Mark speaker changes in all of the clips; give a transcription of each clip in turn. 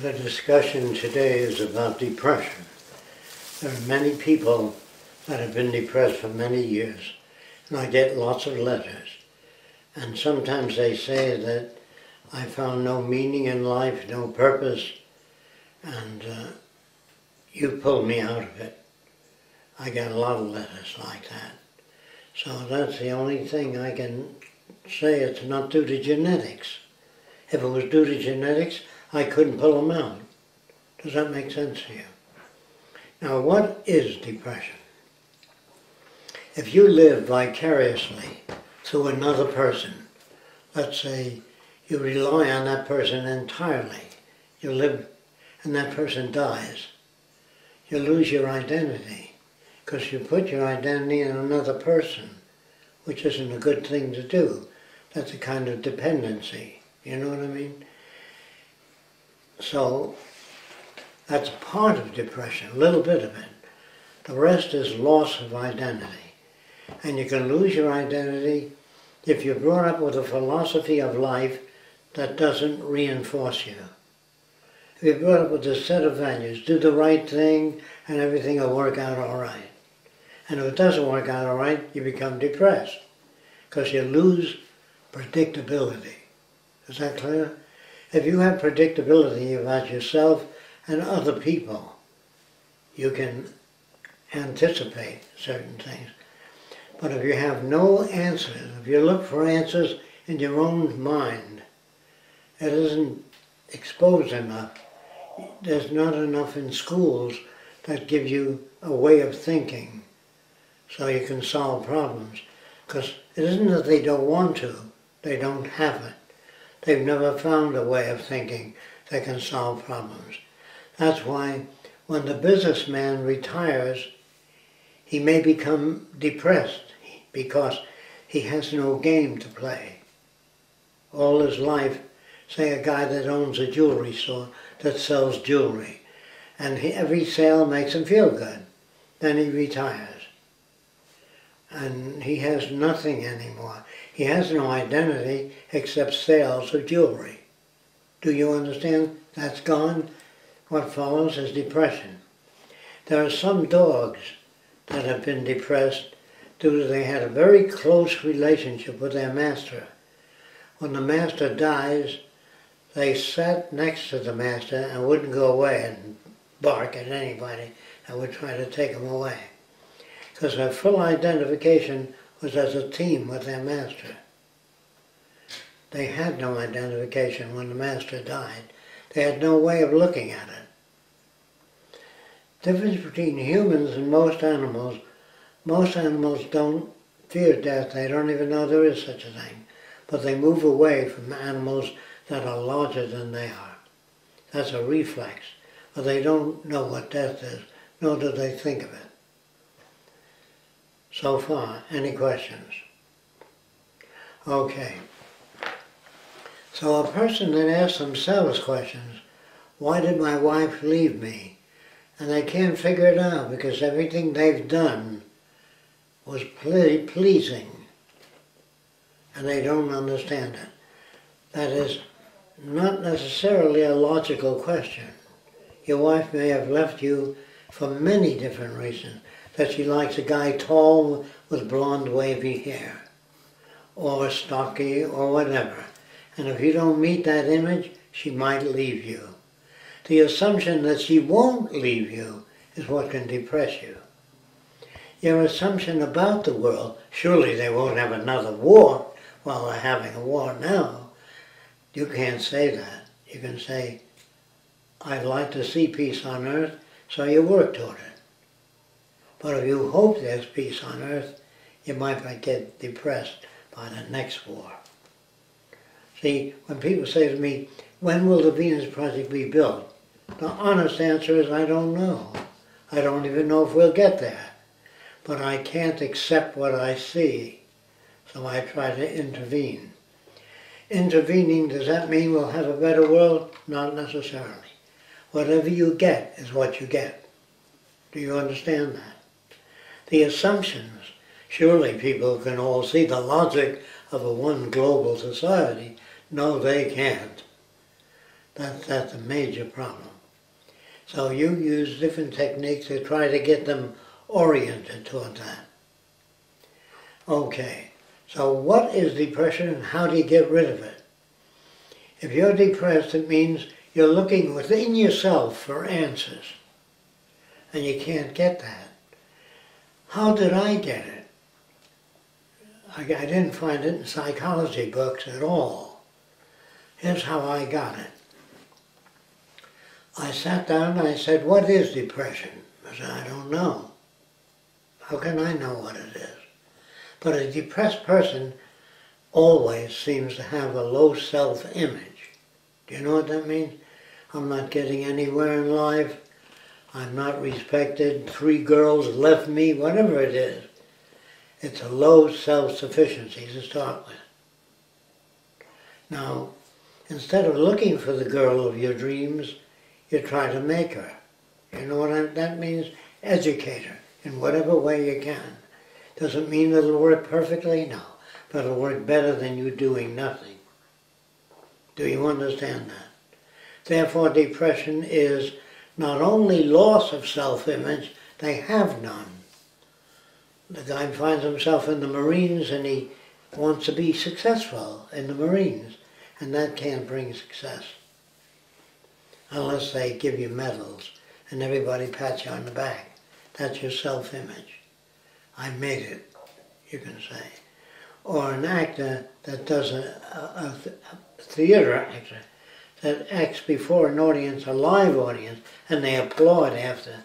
Speaker 1: The discussion today is about depression. There are many people that have been depressed for many years, and I get lots of letters. And sometimes they say that I found no meaning in life, no purpose, and you pulled me out of it. I get a lot of letters like that. So that's the only thing I can say. It's not due to genetics. If it was due to genetics, I couldn't pull them out. Does that make sense to you? Now, what is depression? If you live vicariously through another person, let's say you rely on that person entirely, you live and that person dies, you lose your identity because you put your identity in another person, which isn't a good thing to do. That's a kind of dependency, you know what I mean? So that's part of depression, a little bit of it. The rest is loss of identity. And you can lose your identity if you're brought up with a philosophy of life that doesn't reinforce you. If you're brought up with a set of values, do the right thing and everything will work out all right. And if it doesn't work out all right, you become depressed because you lose predictability. Is that clear? If you have predictability about yourself and other people, you can anticipate certain things. But if you have no answers, if you look for answers in your own mind, it isn't exposed enough. There's not enough in schools that give you a way of thinking so you can solve problems. Because it isn't that they don't want to, they don't have it. They've never found a way of thinking that can solve problems. That's why when the businessman retires, he may become depressed because he has no game to play. All his life, say a guy that owns a jewelry store that sells jewelry, and every sale makes him feel good. Then he retires. And he has nothing anymore. He has no identity except sales of jewelry. Do you understand? That's gone. What follows is depression. There are some dogs that have been depressed due to they had a very close relationship with their master. When the master dies, they sat next to the master and wouldn't go away and bark at anybody that would try to take them away. Because their full identification was as a team with their master. They had no identification when the master died. They had no way of looking at it. The difference between humans and most animals don't fear death. They don't even know there is such a thing. But they move away from animals that are larger than they are. That's a reflex. But they don't know what death is, nor do they think of it. So far, any questions? Okay. So a person that asks themselves questions, why did my wife leave me? And they can't figure it out because everything they've done was pleasing. And they don't understand it. That is not necessarily a logical question. Your wife may have left you for many different reasons. That she likes a guy tall with blonde wavy hair, or stocky, or whatever. And if you don't meet that image, she might leave you. The assumption that she won't leave you is what can depress you. Your assumption about the world, surely they won't have another war while they're having a war now. You can't say that. You can say, I'd like to see peace on earth, so you work toward it. But if you hope there's peace on earth, you might get depressed by the next war. See, when people say to me, when will the Venus Project be built? The honest answer is I don't know. I don't even know if we'll get there. But I can't accept what I see, so I try to intervene. Intervening, does that mean we'll have a better world? Not necessarily. Whatever you get is what you get. Do you understand that? The assumptions, surely people can all see the logic of a one global society. No, they can't. That's a major problem. So you use different techniques to try to get them oriented toward that. Okay, so what is depression and how do you get rid of it? If you're depressed, it means you're looking within yourself for answers, and you can't get that. How did I get it? I didn't find it in psychology books at all. Here's how I got it. I sat down and I said, what is depression? I said, I don't know. How can I know what it is? But a depressed person always seems to have a low self-image. Do you know what that means? I'm not getting anywhere in life. I'm not respected. 3 girls left me, whatever it is. It's a low self-sufficiency to start with. Now, instead of looking for the girl of your dreams, you try to make her. You know what that means? Educate her in whatever way you can. Doesn't mean it'll work perfectly, no. But it'll work better than you doing nothing. Do you understand that? Therefore, depression is not only loss of self-image, they have none. The guy finds himself in the Marines and he wants to be successful in the Marines, and that can't bring success. Unless they give you medals and everybody pats you on the back. That's your self-image. I made it, you can say. Or an actor that does a theater actor that acts before an audience, a live audience, and they applaud after.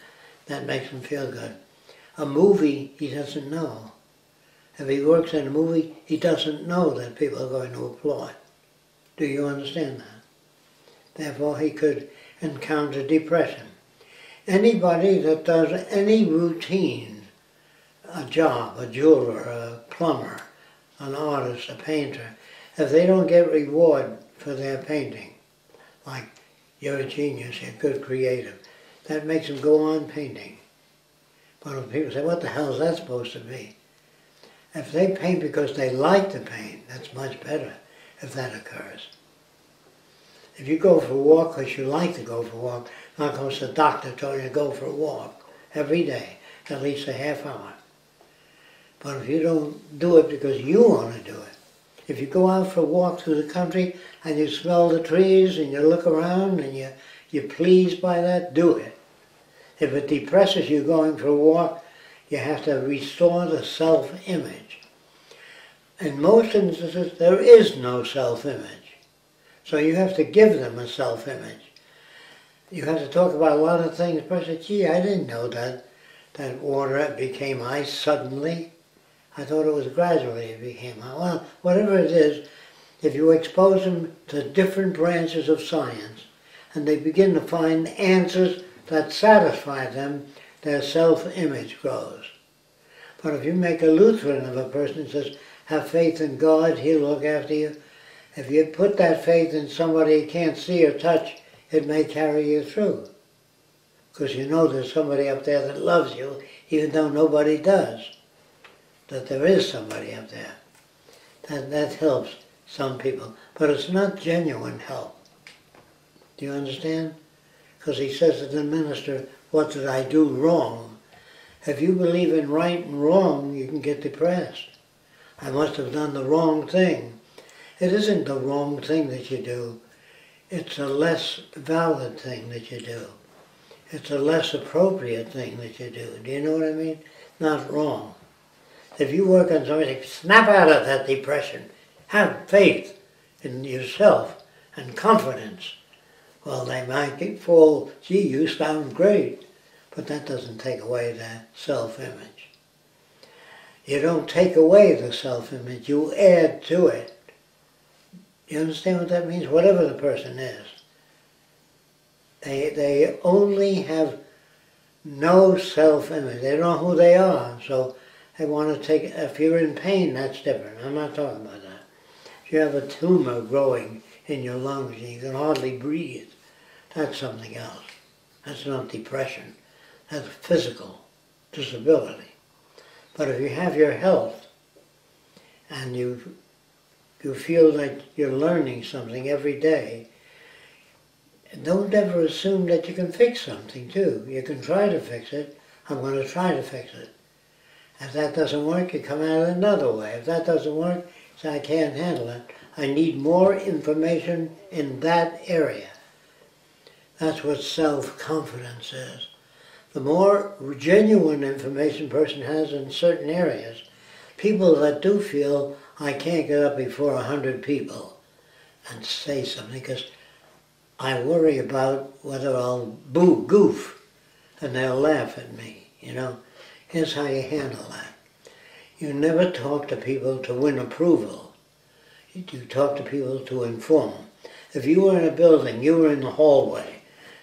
Speaker 1: That makes him feel good. A movie, he doesn't know. If he works in a movie, he doesn't know that people are going to applaud. Do you understand that? Therefore, he could encounter depression. Anybody that does any routine, a job, a jeweler, a plumber, an artist, a painter, if they don't get reward for their painting, like you're a genius, you're good creative, that makes them go on painting. But when people say, what the hell is that supposed to be? If they paint because they like to paint, that's much better if that occurs. If you go for a walk because you like to go for a walk, not because the doctor told you to go for a walk every day, at least a half hour. But if you don't do it because you want to do it, if you go out for a walk through the country and you smell the trees and you look around and you're pleased by that, do it. If it depresses you going for a walk, you have to restore the self-image. In most instances, there is no self-image. So you have to give them a self-image. You have to talk about a lot of things. The person says, gee, I didn't know that water became ice suddenly. I thought it was gradually it became ice. Well, whatever it is, if you expose them to different branches of science and they begin to find answers that satisfy them, their self-image grows. But if you make a Lutheran of a person and says, have faith in God, He'll look after you, if you put that faith in somebody you can't see or touch, it may carry you through. Because you know there's somebody up there that loves you, even though nobody does. That there is somebody up there. That helps some people. But it's not genuine help. Do you understand? Because he says to the minister, what did I do wrong? If you believe in right and wrong, you can get depressed. I must have done the wrong thing. It isn't the wrong thing that you do. It's a less valid thing that you do. It's a less appropriate thing that you do. Do you know what I mean? Not wrong. If you work on something, snap out of that depression. Have faith in yourself and confidence. Well, they might fall, gee, you sound great. But that doesn't take away the self-image. You don't take away the self-image, you add to it. You understand what that means? Whatever the person is. They only have no self-image. They don't know who they are. So they want to take, if you're in pain, that's different. I'm not talking about that. If you have a tumor growing in your lungs and you can hardly breathe, that's something else. That's not depression. That's physical disability. But if you have your health and you feel that you're learning something every day, don't ever assume that you can fix something too. You can try to fix it. I'm going to try to fix it. If that doesn't work, you come at it another way. If that doesn't work, you say, I can't handle it. I need more information in that area. That's what self-confidence is. The more genuine information a person has in certain areas, people that do feel, I can't get up before 100 people and say something because I worry about whether I'll goof and they'll laugh at me, you know. Here's how you handle that. You never talk to people to win approval. You talk to people to inform. If you were in a building, you were in the hallway,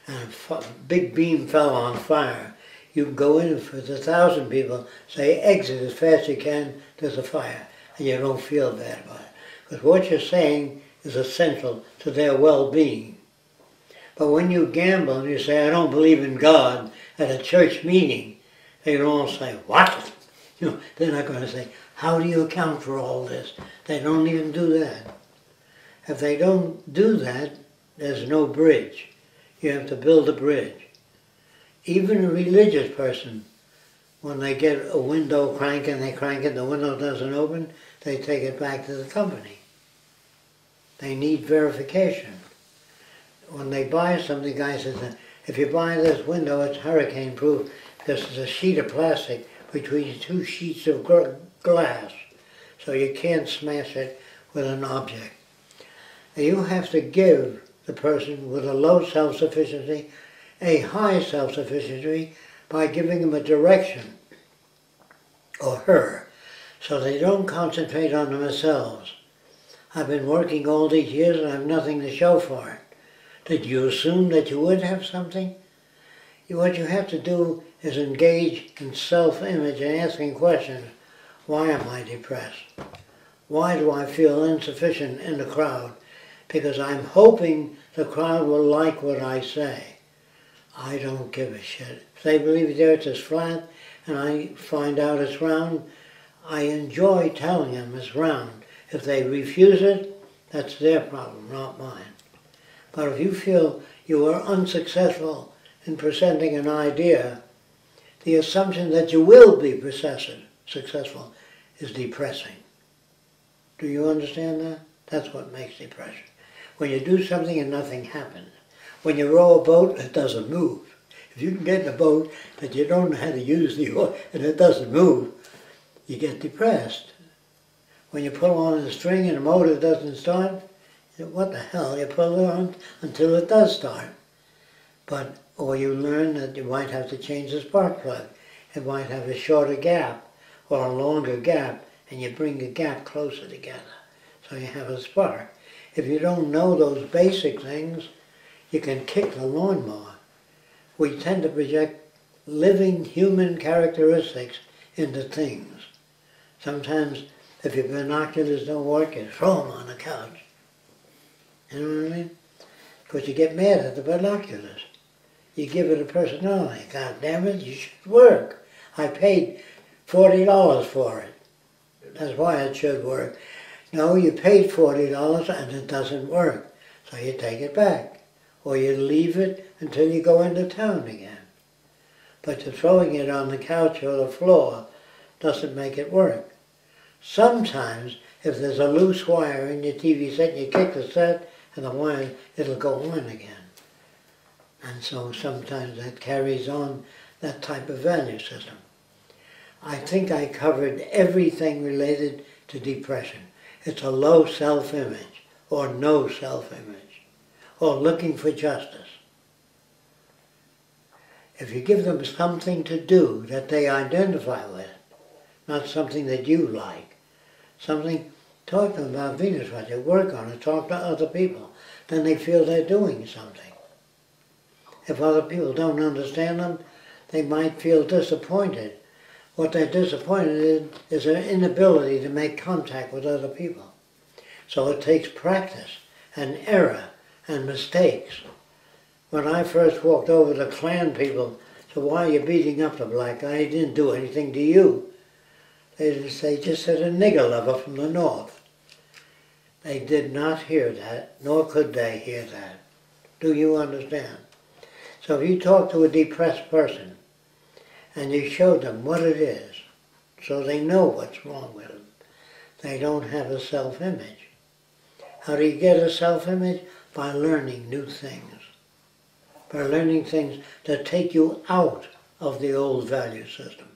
Speaker 1: and a big beam fell on fire, you can go in for the 1,000 people, say exit as fast as you can, there's a fire, and you don't feel bad about it. Because what you're saying is essential to their well-being. But when you gamble and you say, I don't believe in God, at a church meeting, they can all say, what? You know, they're not going to say, how do you account for all this? They don't even do that. If they don't do that, there's no bridge. You have to build a bridge. Even a religious person, when they get a window crank and they crank it, the window doesn't open, they take it back to the company. They need verification. When they buy something, the guy says, if you buy this window, it's hurricane proof because it's a sheet of plastic between two sheets of glass, so you can't smash it with an object. And you have to give the person with a low self-sufficiency a high self-sufficiency by giving them a direction, or her, so they don't concentrate on themselves. I've been working all these years and I have nothing to show for it. Did you assume that you would have something? What you have to do is engage in self-image and asking questions. Why am I depressed? Why do I feel insufficient in the crowd? Because I'm hoping the crowd will like what I say. I don't give a shit. If they believe the earth is flat and I find out it's round, I enjoy telling them it's round. If they refuse it, that's their problem, not mine. But if you feel you are unsuccessful in presenting an idea, the assumption that you will be successful is depressing. Do you understand that? That's what makes depression. When you do something and nothing happens. When you row a boat, it doesn't move. If you can get in a boat that you don't know how to use the oar and it doesn't move, you get depressed. When you pull on a string and the motor doesn't start, what the hell, you pull it on until it does start. Or you learn that you might have to change the spark plug. It might have a shorter gap or a longer gap, and you bring the gap closer together so you have a spark. If you don't know those basic things, you can kick the lawnmower. We tend to project living human characteristics into things. Sometimes if your binoculars don't work, you throw them on the couch. You know what I mean? Because you get mad at the binoculars. You give it a personality. God damn it, you should work. I paid $40 for it. That's why it should work. No, you paid $40 and it doesn't work. So you take it back. Or you leave it until you go into town again. But throwing it on the couch or the floor doesn't make it work. Sometimes, if there's a loose wire in your TV set, you kick the set and the wire, it'll go on again. And so sometimes that carries on that type of value system. I think I covered everything related to depression. It's a low self-image, or no self-image, or looking for justice. If you give them something to do that they identify with, not something that you like, something, talk to them about Venus Project, work on it, talk to other people, then they feel they're doing something. If other people don't understand them, they might feel disappointed. What they're disappointed in is their inability to make contact with other people. So it takes practice and error and mistakes. When I first walked over to Klan people, so why are you beating up the black guy? He didn't do anything to you. They just said a nigger lover from the north. They did not hear that, nor could they hear that. Do you understand? So if you talk to a depressed person and you show them what it is, so they know what's wrong with them, they don't have a self-image. How do you get a self-image? By learning new things. By learning things that take you out of the old value system.